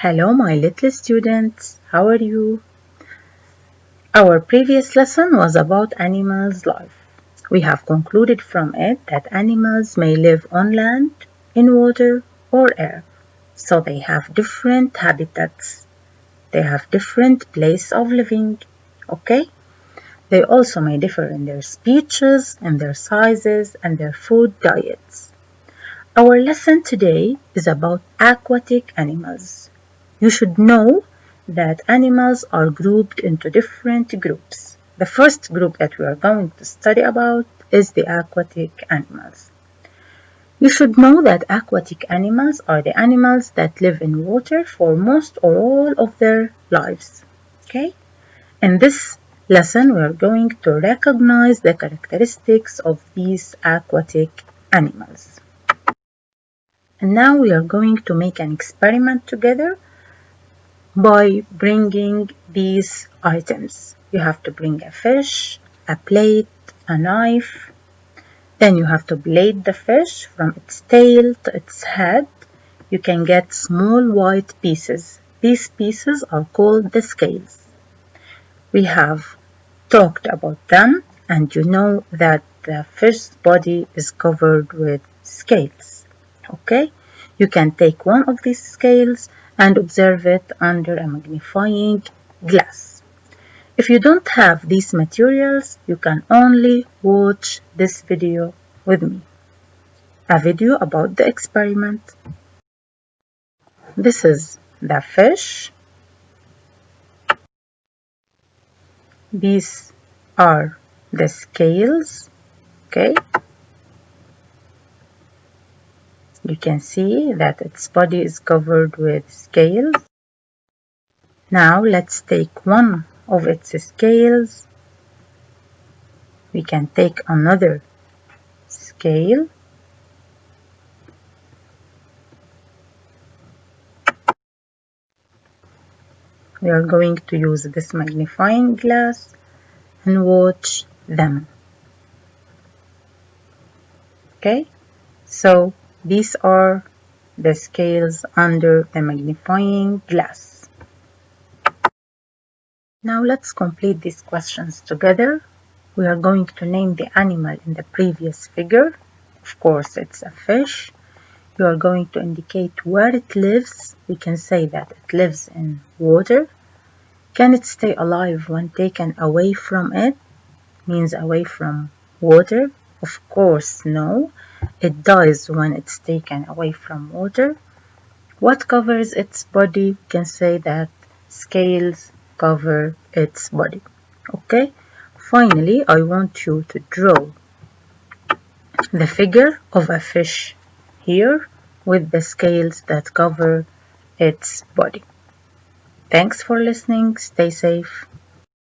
Hello, my little students. How are you? Our previous lesson was about animals' life. We have concluded from it that animals may live on land, in water, or air. So they have different habitats. They have different places of living. Okay? They also may differ in their speeches, in their sizes, and their food diets. Our lesson today is about aquatic animals. You should know that animals are grouped into different groups. The first group that we are going to study about is the aquatic animals. You should know that aquatic animals are the animals that live in water for most or all of their lives. Okay? In this lesson, we are going to recognize the characteristics of these aquatic animals. And now we are going to make an experiment together by bringing these items. You have to bring a fish, a plate, a knife. Then you have to blade the fish from its tail to its head. You can get small white pieces. These pieces are called the scales. We have talked about them, and you know that the fish's body is covered with scales. Okay? You can take one of these scales and observe it under a magnifying glass. If you don't have these materials, you can only watch this video with me. A video about the experiment. This is the fish. These are the scales. Okay? You can see that its body is covered with scales. Now let's take one of its scales. We can take another scale. We are going to use this magnifying glass and watch them. Okay, so these are the scales under the magnifying glass. Now let's complete these questions together. We are going to name the animal in the previous figure. Of course, it's a fish. You are going to indicate where it lives. We can say that it lives in water. Can it stay alive when taken away from it? Means away from water. Of course, no. It dies when it's taken away from water. What covers its body? We can say that scales cover its body. Okay? Finally, I want you to draw the figure of a fish here with the scales that cover its body. Thanks for listening. Stay safe.